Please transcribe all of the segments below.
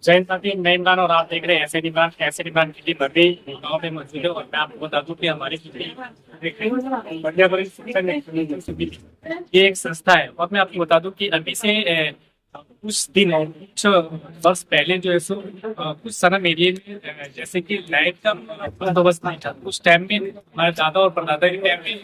जैन साथी नईम खान और आप देख रहे हैं ऐसे ब्रांड की टीम अभी गाँव में मौजूद है और मैं आपको बता दूं कि हमारी ये एक संस्था है और मैं आपको बता दूं कि अभी से कुछ दिन और कुछ वर्ष पहले जो है सो कुछ सनम एरिया में जैसे कि लाइट का बंदोबस्त नहीं था। उस टाइम में हमारे दादा और परदादा के टाइम में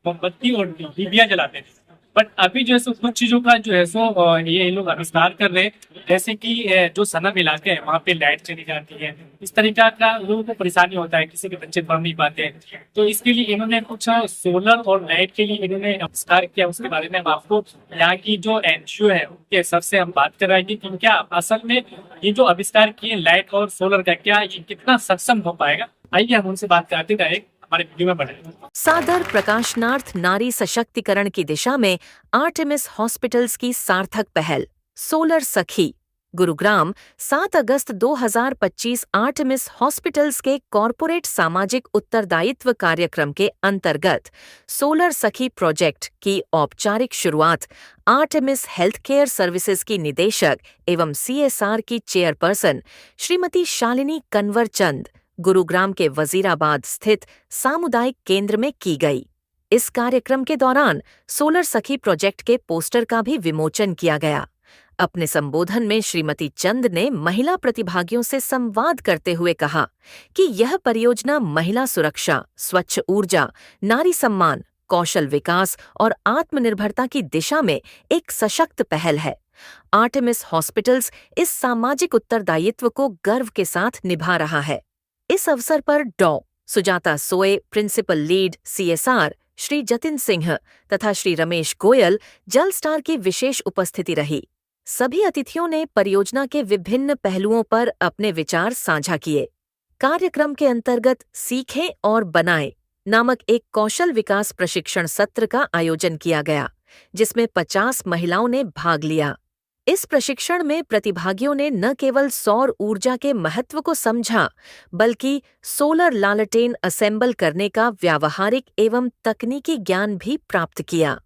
मोमबत्ती और डिबिया जलाते थे। बट अभी जो है सो कुछ चीजों का जो है सो ये लोग आविष्कार कर रहे हैं, जैसे कि जो सनम इलाके हैं वहाँ पे लाइट चली जाती है। इस तरीका का लोगों को परेशानी होता है, किसी के बच्चे पढ़ नहीं पाते हैं। तो इसके लिए इन्होंने कुछ सोलर और लाइट के लिए इन्होंने आविष्कार किया। उसके बारे में हम आपको यहाँ की जो एनजीओ है उनके सर से हम बात कराएंगे कि क्या असल में ये जो आविष्कार किए लाइट और सोलर का, क्या ये कितना सक्षम हो पाएगा। आइए हम उनसे बात करते रहे, हमारे वीडियो में बढ़े। सादर प्रकाशनार्थ नारी सशक्तिकरण की दिशा में आर्टेमिस हॉस्पिटल्स की सार्थक पहल सोलर सखी। गुरुग्राम 7 अगस्त 2025 आर्टेमिस हॉस्पिटल्स के कॉरपोरेट सामाजिक उत्तरदायित्व कार्यक्रम के अंतर्गत सोलर सखी प्रोजेक्ट की औपचारिक शुरुआत आर्टेमिस हेल्थ केयर सर्विसेज की निदेशक एवं CSR की चेयरपर्सन श्रीमती शालिनी कंवर चंद गुरुग्राम के वजीराबाद स्थित सामुदायिक केंद्र में की गई। इस कार्यक्रम के दौरान सोलर सखी प्रोजेक्ट के पोस्टर का भी विमोचन किया गया। अपने संबोधन में श्रीमती चंद ने महिला प्रतिभागियों से संवाद करते हुए कहा कि यह परियोजना महिला सुरक्षा, स्वच्छ ऊर्जा, नारी सम्मान, कौशल विकास और आत्मनिर्भरता की दिशा में एक सशक्त पहल है। आर्टेमिस हॉस्पिटल्स इस सामाजिक उत्तरदायित्व को गर्व के साथ निभा रहा है। इस अवसर पर डॉ. Sujata Soe, principal lead CSR, Shri Jatin Singh तथा श्री रमेश गोयल, जल स्टार की विशेष उपस्थिति रही। सभी अतिथियों ने परियोजना के विभिन्न पहलुओं पर अपने विचार साझा किए। कार्यक्रम के अंतर्गत सीखें और बनाएं नामक एक कौशल विकास प्रशिक्षण सत्र का आयोजन किया गया, जिसमें 50 महिलाओं ने भाग लिया। इस प्रशिक्षण में प्रतिभागियों ने न केवल सौर ऊर्जा के महत्व को समझा, बल्कि सोलर लालटेन असेंबल करने का व्यावहारिक एवं तकनीकी ज्ञान भी प्राप्त किया।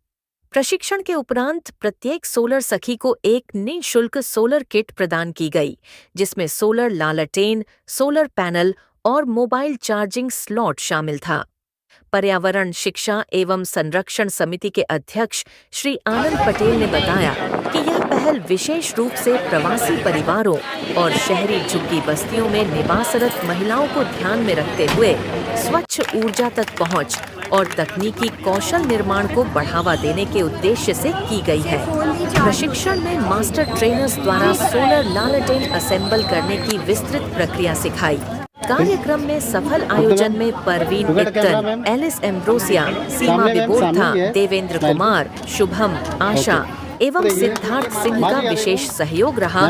प्रशिक्षण के उपरांत प्रत्येक सोलर सखी को एक निःशुल्क सोलर किट प्रदान की गई, जिसमें सोलर लालटेन, सोलर पैनल और मोबाइल चार्जिंग स्लॉट शामिल था। पर्यावरण शिक्षा एवं संरक्षण समिति के अध्यक्ष श्री आनंद पटेल ने बताया कि यह पहल विशेष रूप से प्रवासी परिवारों और शहरी झुग्गी बस्तियों में निवासरत महिलाओं को ध्यान में रखते हुए स्वच्छ ऊर्जा तक पहुंच और तकनीकी कौशल निर्माण को बढ़ावा देने के उद्देश्य से की गई है। प्रशिक्षण में मास्टर ट्रेनर्स द्वारा सोलर लालटेन असेंबल करने की विस्तृत प्रक्रिया सिखाई। कार्यक्रम में सफल आयोजन में परवीन इक्तन, एलिस एम्ब्रोसिया, सीमा विबोधा, देवेंद्र कुमार, शुभम, आशा एवं सिद्धार्थ सिंह का विशेष सहयोग रहा।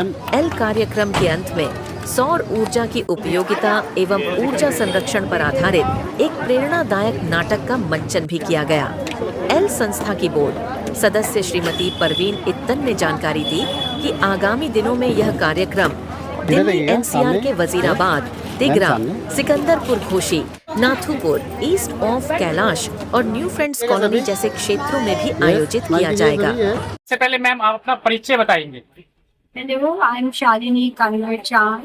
कार्यक्रम के अंत में सौर ऊर्जा की उपयोगिता एवं ऊर्जा संरक्षण पर आधारित एक प्रेरणादायक नाटक का मंचन भी किया गया। संस्था की बोर्ड सदस्य श्रीमती परवीन इक्तन ने जानकारी दी कि आगामी दिनों में यह कार्यक्रम दिल्ली NCR के वजीराबाद, तिगरा, सिकंदरपुर घोशी, नाथुपुर, ईस्ट ऑफ कैलाश और न्यू फ्रेंड्स कॉलोनी जैसे क्षेत्रों में भी आयोजित किया जाएगा। इससे पहले मैम आप अपना परिचय बताएंगे। Hello, I'm Shalini Kanwar Chand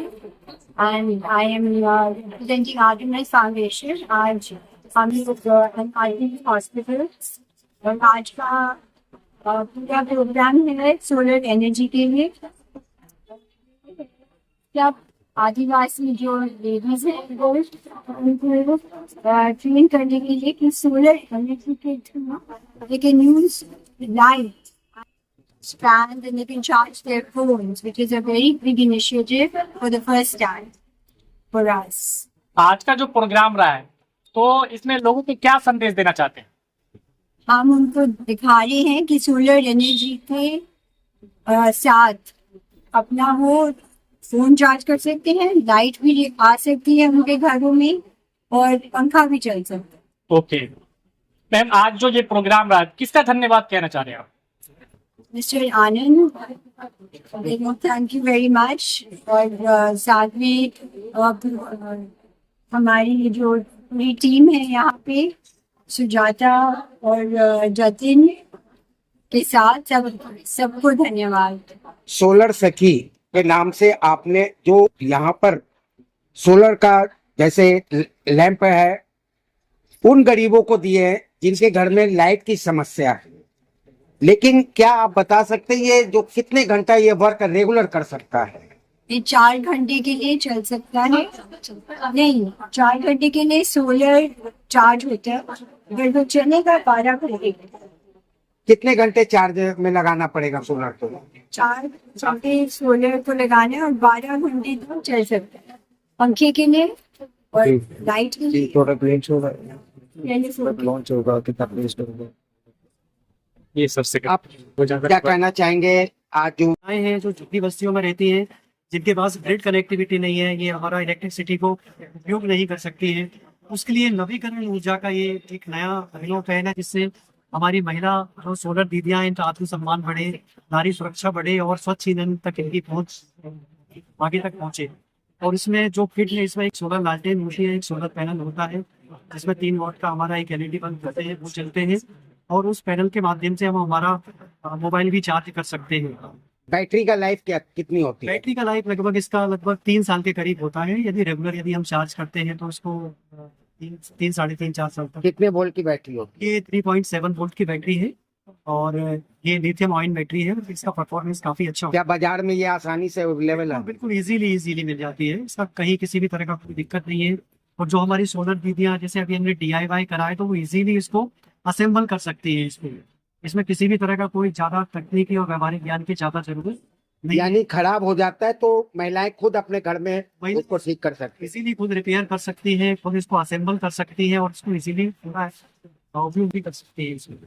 and I am representing Artemis Foundation. आज हम लोग आर्टेमिस हॉस्पिटल और आज का पूरा प्रोग्राम है सोलर एनर्जी के लिए। क्या आदिवासी जो लेडीज हैं वो उनको ट्रेन करने के लिए कि सोलर एनर्जी के through they can use light stand and they can charge their phones, which is a very big initiative for the first time for us. आज का जो प्रोग्राम रहा है तो इसमें लोगों को क्या संदेश देना चाहते हैं? हम उनको दिखा रहे हैं कि सोलर एनर्जी के साथ अपना वो फोन चार्ज कर सकते हैं, लाइट भी आ सकती है उनके घरों में और पंखा भी चल सकता है। ओके मैम, आज जो ये प्रोग्राम रहा किसका धन्यवाद कहना चाह रहे हैं आप? Mister Anand, thank you very much. और साथ में हमारी जो पूरी टीम है यहाँ पे सुजाता और जतिन के साथ सबको धन्यवाद। सोलर सखी के नाम से आपने जो यहाँ पर सोलर का जैसे लैंप है उन गरीबों को दिए हैं जिनके घर में लाइट की समस्या है, लेकिन क्या आप बता सकते हैं ये जो कितने घंटा ये वर्क रेगुलर कर सकता है? ये 4 घंटे के लिए चल सकता है। नहीं, 4 घंटे के लिए सोलर चार्ज होता है। अगर वो चलेगा 12 घंटे, कितने घंटे चार्ज में लगाना पड़ेगा सोलर को? 4 घंटे सोलर को लगाना है और 12 घंटे तो चल सकता है पंखे के लिए और लाइट के लिए। लॉन्च होगा कितना प्लेस्ड होगा? ये सबसे आप क्या कहना चाहेंगे आज जो आए हैं जो झुग्गी बस्तियों में रहती हैं, जिनके पास ग्रिड कनेक्टिविटी नहीं है, ये हमारा इलेक्ट्रिसिटी को उपयोग नहीं कर सकती है, उसके लिए नवीकरण ऊर्जा का ये एक नया अभिनव पहल है, जिससे हमारी महिला जो सोलर दीदियां हैं इनका आत्मसम्मान बढ़े, नारी सुरक्षा बढ़े और स्वच्छ ईंधन तक इनकी पहुंच आगे तक पहुंचे। और इसमें जो किट है, इसमें एक सोलर लालटेन होती है, एक सोलर पैनल होता है जिसमें 3 वॉट का हमारा एक एलईडी बल्ब होते हैं, वो चलते हैं और उस पैनल के माध्यम से हम हमारा मोबाइल भी चार्ज कर सकते हैं। बैटरी का लाइफ क्या कितनी होती है? बैटरी का लाइफ लगभग 3 साल के करीब होता है। यदि हम चार्ज करते हैं तो उसको 3 साढ़े 3 4 साल तक। कितने वोल्ट की बैटरी होती है? ये 3.7 वोल्ट की बैटरी है और ये लिथियम आयन बैटरी है। इसका परफॉर्मेंस काफी अच्छा होता क्या बाजार में ये आसानी से अवेलेबल है, है? बिल्कुल इजीली मिल जाती है। इसका कहीं किसी भी तरह का कोई दिक्कत नहीं है। और जो हमारी सोलर दीदियां जैसे अभी हमने DIY कराए तो वो इजीली इसको असेंबल कर सकती है। इसमें किसी भी तरह का कोई ज्यादा तकनीकी और व्यवहारिक ज्ञान की ज्यादा जरूरत नहीं। यानी खराब हो जाता है तो महिलाएं खुद अपने घर में उसको ठीक कर सकती इजीली खुद रिपेयर कर सकती हैं, खुद इसको असेंबल कर सकती हैं और इसको इजीली पूरा उपयोग भी कर सकती है इसमें।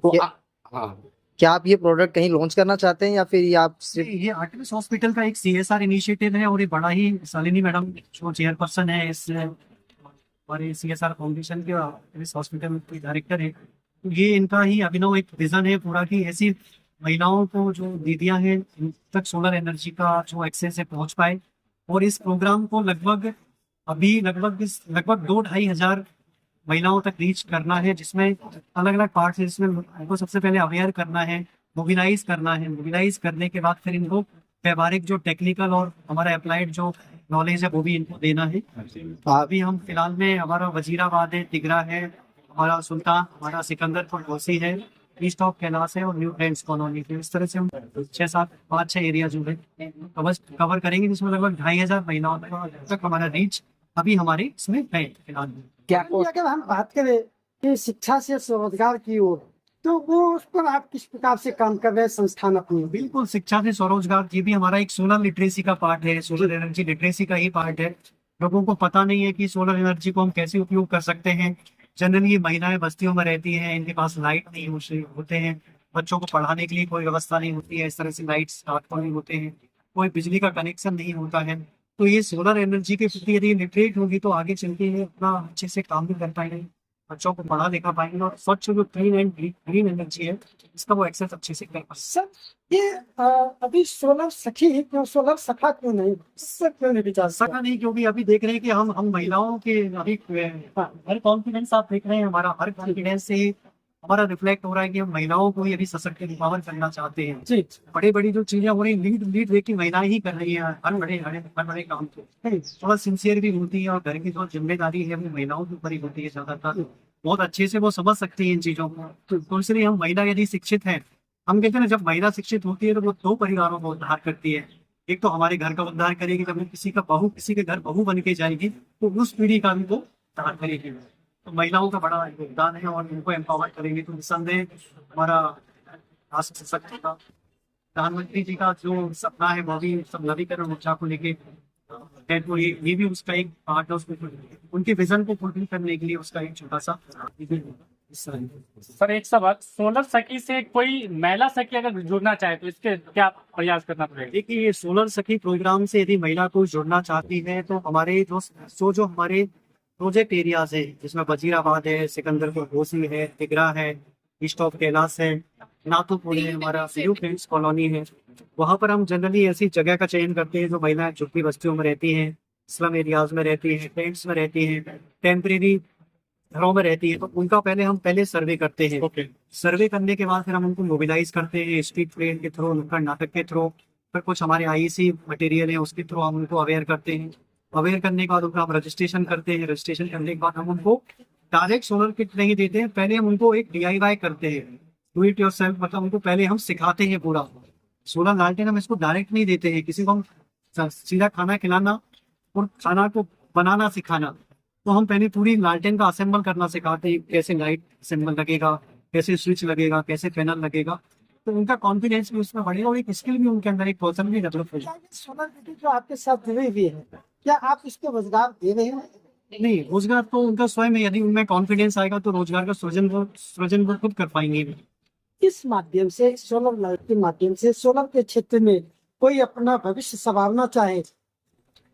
तो हाँ, क्या आप ये प्रोडक्ट कहीं लॉन्च करना चाहते हैं या फिर ये आप सिर्फ ये आर्टिमिस हॉस्पिटल का एक CSR इनिशिएटिव है और ये बड़ा ही शालिनी मैडम जो चेयरपर्सन है इस हमारे CSR फाउंडेशन के आर्टिमिस हॉस्पिटल के डायरेक्टर है, तो ये इनका ही अभिनव एक विजन है पूरा कि ऐसी महिलाओं को जो दीदियां हैं इन तक सोलर एनर्जी का जो एक्सेस है पहुंच पाए। और इस प्रोग्राम को लगभग 2-2.5 हजार महिलाओं तक रीच करना है, जिसमें अलग अलग पार्ट्स है। जिसमें इनको सबसे पहले अवेयर करना है, मोबिलाइज करना है। मोबिलाइज करने के बाद फिर इनको व्यवहारिक जो टेक्निकल और हमारा अप्लाइड जो नॉलेज है वो भी इनको देना है। अभी हम फिलहाल में हमारा वजीराबाद है, तिगरा है, हमारा सुल्तान, हमारा सिकंदरपुर घोसी है, ईस्ट ऑफ कैलाश है और न्यू फ्रेंड्स कॉलोनी है। इस तरह से हम 5-6 एरिया जो है कवर करेंगे, जिसमें लगभग 2,500 महिलाओं तक हमारा रीच अभी हमारे इसमें है फिलहाल। क्या अगर हम बात करें कि शिक्षा से स्वरोजगार की ओर, तो वो उस पर आप किस प्रकार से काम कर रहे हैं संस्थान अपनी? बिल्कुल, शिक्षा से स्वरोजगार ये भी हमारा एक सोलर लिटरेसी का पार्ट है, सोलर एनर्जी लिटरेसी का ही पार्ट है। लोगों को पता नहीं है कि सोलर एनर्जी को हम कैसे उपयोग कर सकते हैं। जनरली महिलाएं बस्तियों में रहती हैं, इनके पास लाइट नहीं होते हैं, बच्चों को पढ़ाने के लिए कोई व्यवस्था नहीं होती है, इस तरह से लाइट्स रात को नहीं होते हैं, कोई बिजली का कनेक्शन नहीं होता है। तो ये सोलर एनर्जी के प्रति यदि लिटरेट होगी तो आगे चल के अपना अच्छे से काम भी कर पाएंगे, बच्चों को पढ़ा लिखा पाएंगे और स्वच्छ जो ग्रीन एनर्जी है इसका वो एक्सेस अच्छे से कर पाएंगे। सर, ये अभी सोलर सखी क्यों, सोलर सखा क्यों नहीं, इससे क्यों नहीं विचार सका नहीं, क्योंकि अभी देख रहे हैं कि हम महिलाओं के अभी हर कॉन्फिडेंस आप देख रहे हैं, हमारा हर कॉन्फिडेंस से हमारा रिफ्लेक्ट हो रहा है कि हम महिलाओं को अभी सशक्त एम्पावर करना चाहते हैं। जी, बड़ी जो चीजें हो रही लीड देखी महिलाएं ही कर रही है हर बड़े काम को। थोड़ा सिंसियर भी होती है और घर की जो जिम्मेदारी है वो महिलाओं के ऊपर ही होती है ज्यादातर। बहुत अच्छे से वो समझ सकती है इन चीजों को। तो इसलिए हम महिला यदि शिक्षित है, हम कहते हैं जब महिला शिक्षित होती है तो वो 2 परिवारों को उद्धार करती है। एक तो हमारे घर का उद्धार करेगी, जब वो किसी के घर बहू बन के जाएगी तो उस पीढ़ी का भी वो उद्धार करेगी। तो महिलाओं का बड़ा योगदान है और उनको एम्पावर करेंगे तो निस्संदेह हमारा राष्ट्र सशक्त होगा। प्रधानमंत्री जी का जो सपना है वो भी सब नवीकरण ऊर्जा को लेके तो ये भी उसका एक पार्ट है। उसमें उनके विजन को फुलफिल करने के लिए उसका एक छोटा सा सर एक सवाल, सोलर सखी से कोई महिला सखी अगर जुड़ना चाहे तो इसके क्या प्रयास करना पड़ेगा? देखिए, ये सोलर सखी प्रोग्राम से यदि महिला को जुड़ना चाहती है तो हमारे जो हमारे प्रोजेक्ट एरियाज है, जिसमें वजीराबाद है, सिकंदरपुर घोसी है, तिगरा है, ईस्ट ऑफ कैलाश है, नाथुपुर है, हमारा न्यू फ्रेंड्स कॉलोनी है, वहाँ पर हम जनरली ऐसी जगह का चयन करते हैं जो महिलाएं झुग्गी बस्तियों में रहती हैं, स्लम एरियाज में रहती हैं, टेंट्स में रहती हैं, टेम्परेरी घरों में रहती है। तो उनका पहले सर्वे करते हैं। सर्वे करने के बाद फिर हम उनको मोबिलाइज करते हैं स्ट्रीट प्लेन के थ्रू, नुक्कड़ नाटक के थ्रू, फिर कुछ हमारे आईसी मटेरियल है उसके थ्रू हम उनको अवेयर करते हैं। अवेयर करने के बाद उनका हम रजिस्ट्रेशन करते हैं। रजिस्ट्रेशन करने के बाद हम उनको डायरेक्ट सोलर किट नहीं देते हैं, पहले हम उनको एक DIY करते हैं, डू इट योरसेल्फ, मतलब उनको पहले हम सिखाते हैं पूरा। सोलर लालटेन हम इसको डायरेक्ट नहीं देते हैं, किसी को हम सीधा खाना खिलाना और खाना को बनाना सिखाना, तो हम पहले पूरी लालटेन का असेंबल करना सिखाते हैं, कैसे लाइट असेंबल लगेगा, कैसे स्विच लगेगा, कैसे पैनल लगेगा, तो उनका कॉन्फिडेंस भी उसमें बढ़ेगा और एक स्किल भी उनके अंदर, एक पर्सन भी डेवलप हो जाएगा। सोलर मीटिंग जो आपके साथ जुड़ी हुई है, क्या आप इसको रोजगार दे रहे हैं? नहीं, रोजगार तो उनका स्वयं है, यदि उनमें कॉन्फिडेंस आएगा तो रोजगार का सृजन वो खुद कर पाएंगे। इस माध्यम से, सोलर लाइट के माध्यम से सोलर के क्षेत्र में कोई अपना भविष्य संवारना चाहे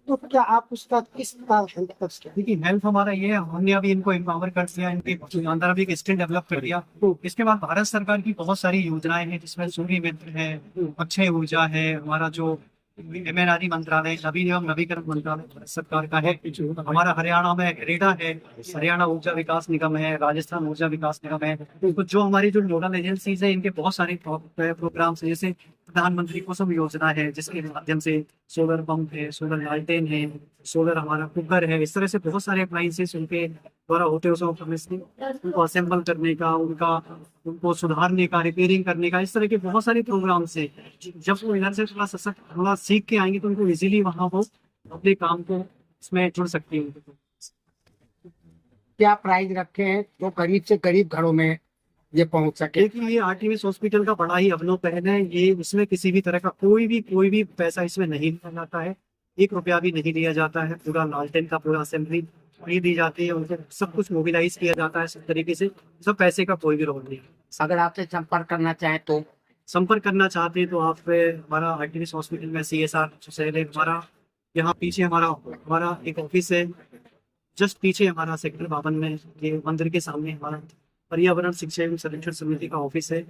तो क्या आप उसका किस प्रकार हेल्प कर सकते हैं? देखिए, हेल्प हमारा ये है, हमने अभी इनको एम्पावर कर दिया, इनके अंदर अभी एक स्किल डेवलप कर दिया। तो इसके बाद भारत सरकार की बहुत सारी योजनाएं हैं, जिसमें सूर्य मित्र है, अक्षय ऊर्जा है, हमारा जो MNRE मंत्रालय, नवीन एवं नवीकरण मंत्रालय भारत सरकार का है, हमारा हरियाणा में रेडा है, हरियाणा ऊर्जा विकास निगम है, राजस्थान ऊर्जा विकास निगम है। तो जो हमारी जो नोडल एजेंसीज है, इनके बहुत सारे प्रोग्राम्स, जैसे प्रधानमंत्री कुसुम योजना है, जिसके माध्यम से सोलर पंप है, सोलर लालटेन है, सोलर हमारा कुकर है, इस तरह से बहुत सारे अप्लाइंसेस उनके द्वारा होते हैं। उनको असेंबल करने का, उनको सुधारने का, रिपेयरिंग करने का, इस तरह के बहुत सारे प्रोग्राम्स हैं। जब वो इधर से थोड़ा सशक्त, थोड़ा सीख के आएंगे तो उनको इजीली वहाँ वो अपने काम को इसमें जुड़ सकती है। क्या प्राइस रखे हैं जो गरीब से गरीब घरों में ये पहुंच सके? देखिए, ये आर्टिमिस हॉस्पिटल का बड़ा ही अभिनव पहल है। ये इसमें किसी भी तरह का कोई भी पैसा इसमें नहीं लिया जाता है, 1 रुपया भी नहीं लिया जाता है। पूरा लालटेन का पूरा असेंबली फ्री दी जाती है, उनको सब कुछ मोबिलाइज किया जाता है सब तरीके से, सब पैसे का कोई भी रोल नहीं। अगर आपसे संपर्क करना चाहें तो? संपर्क करना चाहते हैं तो आप हमारा आर्टिमिस हॉस्पिटल में CSR सेल है हमारा, यहाँ पीछे हमारा एक ऑफिस है, जस्ट पीछे हमारा सेक्टर 52 में, ये मंदिर के सामने हमारा पर्यावरण शिक्षा एवं संरक्षण समिति का ऑफिस है।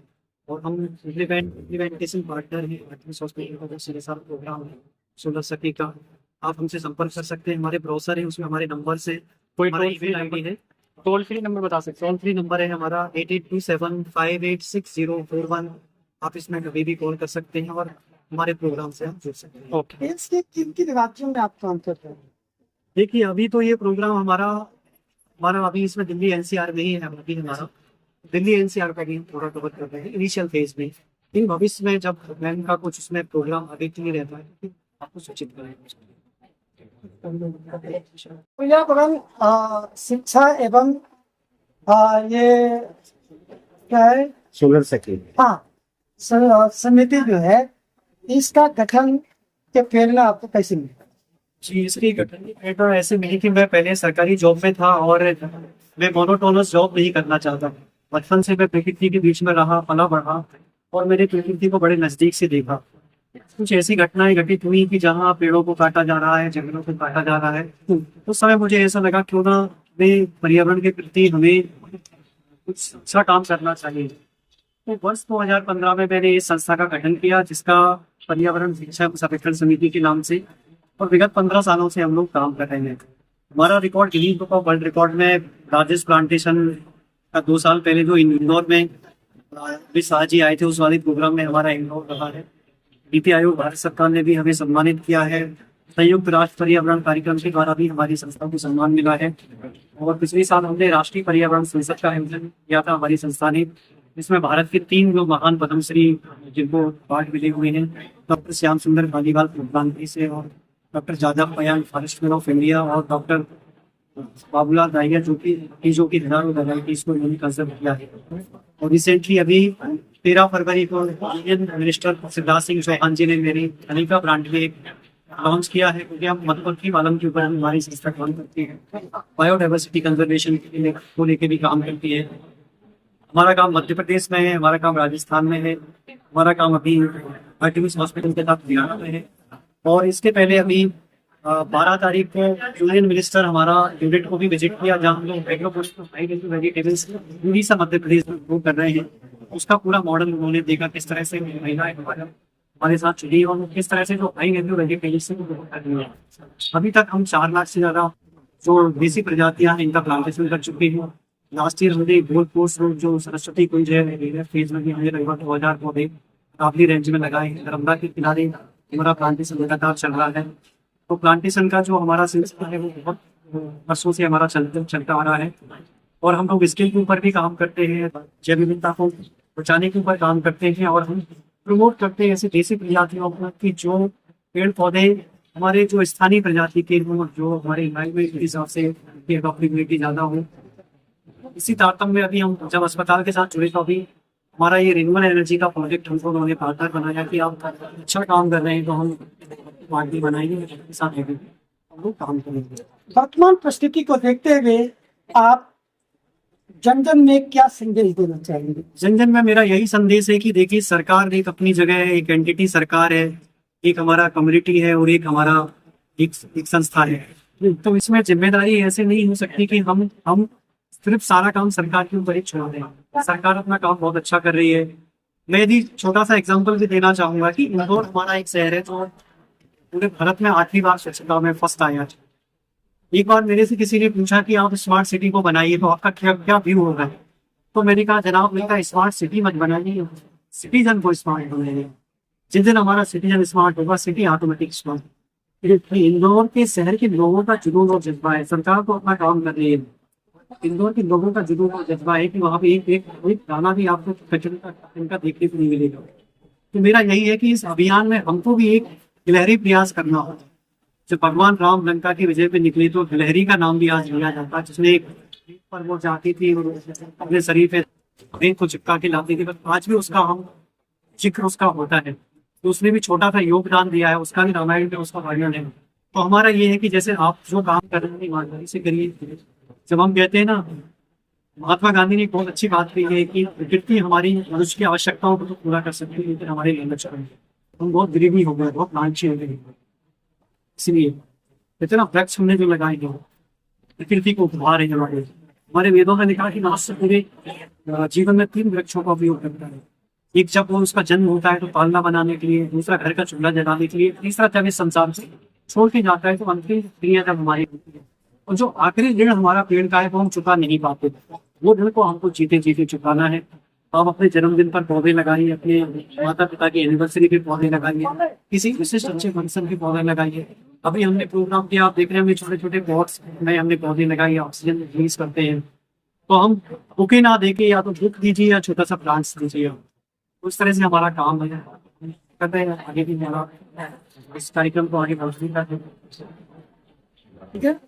और हम इम्प्लीमेंटेशन पार्टनर हैं आर्टिमिस हॉस्पिटल का, जो CSR प्रोग्राम है सोलर सखी का। आप हमसे संपर्क कर सकते हैं, हमारे ब्राउजर है, उसमें हमारे नंबर से, हमारा ईमेल ID है, टोल फ्री नंबर बता सकते टोल फ्री नंबर है हमारा 8827586041। आप इसमें कभी भी कॉल कर सकते हैं और हमारे प्रोग्राम से आप जुड़ सकते हैं। ओके। इसके किन राज्यों में आप काम कर रहे हैं? देखिए, अभी तो ये प्रोग्राम हमारा अभी इसमें दिल्ली NCR में ही है। अभी हमारा दिल्ली NCR का भी हम पूरा कवर कर रहे हैं इनिशियल फेज में। इन भविष्य में जब बैंक का कुछ उसमें प्रोग्राम अभी के लिए रहता है तो आपको सूचित करेंगे। पर्यावरण शिक्षा एवं ये क्या है, सोलर सखी, हाँ, समिति जो है, इसका गठन के प्रेरणा आपको कैसे मिली? जी, इसकी गठन की प्रेरणा ऐसे मिली कि मैं पहले सरकारी जॉब में था और मैं मोनोटोनस जॉब नहीं करना चाहता। बचपन से मैं प्रकृति के बीच में रहा, पला बढ़ा और मैंने प्रकृति को बड़े नजदीक से देखा। कुछ ऐसी घटनाएं घटित हुई कि जहाँ पेड़ों को काटा जा रहा है, जंगलों को काटा जा रहा है। उस समय मुझे ऐसा लगा क्यों ना हमें पर्यावरण के प्रति हमें कुछ अच्छा काम करना चाहिए। तो वर्ष 2015 में मैंने इस संस्था का गठन किया, जिसका पर्यावरण शिक्षा संरक्षण समिति के नाम से, और विगत 15 सालों से हम लोग काम कर रहे हैं। हमारा record Guinness book of world record में राजेश प्लांटेशन का 2 साल पहले जो इंदौर में शाह जी आए थे, उस वाले प्रोग्राम में हमारा इंदौर रहा है। नीति आयोग भारत सरकार ने भी हमें सम्मानित किया है। संयुक्त राष्ट्र पर्यावरण कार्यक्रम के द्वारा भी हमारी संस्था को सम्मान मिला है। और पिछले साल हमने राष्ट्रीय पर्यावरण संसद का आयोजन किया था हमारी संस्था ने, जिसमें भारत के 3 लोग महान पद्मश्री जिनको अवार्ड मिले हुए हैं, डॉक्टर श्याम सुंदर धालीवाल प्रधानमंत्री से, और doctor Jadav Payeng forester of India, और डॉक्टर बाबूलाल दाहिया जो कि हजारों वैराइटीज को इन्होंने कंजर्व किया है। और रिसेंटली अभी 13 फरवरी को यूनियन मिनिस्टर शिवराज सिंह चौहान जी ने मेरी अनिका ब्रांड में लॉन्च किया है, क्योंकि हम मधुमक्खी पालन के ऊपर हमारी संस्था काम करती है, बायोडाइवर्सिटी कंजर्वेशन को लेकर भी काम करती है। हमारा काम मध्य प्रदेश में है, हमारा काम राजस्थान में है, हमारा काम अभी आर्टिमिस हॉस्पिटल के साथ हरियाणा में है। और इसके पहले अभी 12 तारीख को यूनियन मिनिस्टर हमारा यूनिट को भी विजिट किया, जहाँ हम लोग वेजिटेबल्स उड़ीसा मध्य प्रदेश में ग्रो कर रहे हैं। उसका पूरा मॉडल उन्होंने देखा, किस तरह से महिलाएं हमारे साथ जुड़ी और किस तरह से जो भाई वेजिटेबल्स से ग्रो कर रही है। अभी तक हम 4 लाख से ज्यादा जो देसी प्रजातियां हैं, इनका प्लांटेशन कर चुके हैं। लास्ट ईयर हमने गोल्ड कोस्ट रोड जो सरस्वती कुंज है फेज में भी हमने लगभग 2000 पौधे काफी रेंज में लगाए हैं। नर्मदा के किनारे हमारा प्लांटेशन लगातार चल रहा है। तो प्लांटेशन का जो हमारा सिलसिला है वो बहुत वर्षों से हमारा चलता आ रहा है, और हम लोग इसके ऊपर भी काम करते हैं, जैव विविधता को बचाने के ऊपर काम करते हैं, और हम प्रमोट करते हैं ऐसे देसी प्रजातियों की जो पेड़ पौधे हमारे जो स्थानीय प्रजाति के हों, जो हमारे इन्वायरमेंट के हिसाब से एडॉप्टेबिलिटी ज़्यादा हो। इसी तारतम्य में अभी हम जब अस्पताल के साथ जुड़े तो अभी हमारा ये रिन्यूएबल एनर्जी का प्रोजेक्ट हमको उन्होंने पार्टनर बनाया कि आप अच्छा काम कर रहे हैं तो हम पार्टी बनाएंगे, के साथ हम लोग काम करेंगे। वर्तमान परिस्थिति को देखते हुए आप जन जन में क्या संदेश देना चाहेंगे? जन जन में मेरा यही संदेश है कि देखिए, सरकार एक अपनी जगह है, एक एंटिटी सरकार है, एक हमारा कम्युनिटी है और एक हमारा एक संस्था है। तो इसमें जिम्मेदारी ऐसे नहीं हो सकती कि हम सिर्फ सारा काम सरकार के ऊपर ही छोड़ दें। सरकार अपना काम बहुत अच्छा कर रही है। मैं यदि छोटा सा एग्जांपल भी देना चाहूंगा कि इंदौर हमारा एक शहर है जो पूरे भारत में 8वीं बार स्वच्छता में फर्स्ट आया। एक बार मेरे से किसी ने पूछा कि आप स्मार्ट सिटी को बनाइए तो आपका क्या व्यू होगा, तो मैंने कहा जनाब, मेरा स्मार्ट सिटी मत बनाइए, सिटीजन को स्मार्ट बनाइए। जिस दिन हमारा सिटीजन स्मार्ट होगा, सिटी ऑटोमेटिक स्मार्ट। इंदौर के शहर के लोगों का जुनून और जज्बा है, सरकार को अपना काम कर रही है। इंदौर के लोगों का जुनून और जज्बा है कि वहाँ पे एक दाना भी आपको कचरे का इनका देखने को नहीं मिलेगा। तो मेरा यही है कि इस अभियान में हमको भी एक गिलहरी प्रयास करना होगा। जब भगवान राम लंका की विजय पे निकले तो गिलहरी का नाम भी आज लिया जाता है, जिसने एक पर वो जाती थी और अपने शरीर पे रेत को चिपका के लाती थी, आज भी उसका हम जिक्र उसका होता है। तो उसने भी छोटा सा योगदान दिया है, उसका भी रामायण में उसका वर्णन है। तो हमारा ये है कि जैसे आप जो काम कर रहे हैं ईमानदारी से करिए। जब हम कहते हैं ना, महात्मा गांधी ने एक बहुत अच्छी बात कही है कि प्रकृति हमारी मनुष्य की आवश्यकताओं को तो पूरा कर सकती है, लेकिन हमारे लिए लक्ष्य है। हम बहुत गरीबी हो गए, बहुत लालची हो गए, इसलिए इतना वृक्ष हमने जो लगाए हैं प्रकृति को उपहार है। हमारे वेदों में लिखा कि मनुष्य पूरे जीवन में 3 वृक्षों का उपयोग करता है। एक जब वो उसका जन्म होता है तो पालना बनाने के लिए, दूसरा घर का चूल्हा जलाने के लिए, तीसरा जब इस संसार से छोड़ के जाता है तो अंतिम क्रिया जब हमारी होती है। और जो आखिरी ऋण हमारा पेड़ का है वो हम चुका नहीं पाते, वो ऋण को हमको जीते जीते चुकाना है। आप अपने जन्मदिन पर पौधे लगाइए, अपने माता पिता की एनिवर्सरी पे पौधे लगाइए, किसी विशिष्ट अच्छे फंक्शन के पौधे लगाइए। अभी हमने प्रोग्राम किया, आप देख रहे हैं छोटे छोटे पॉट्स में हमने पौधे लगाए, ऑक्सीजन रिलीज करते हैं। तो हम बुके ना देके या तो बुक दीजिए या छोटा सा प्लांट्स दीजिए। उस तरह से हमारा काम है, करते हैं आगे भी हमारा इस कार्यक्रम को आगे बढ़ाने का। ठीक है।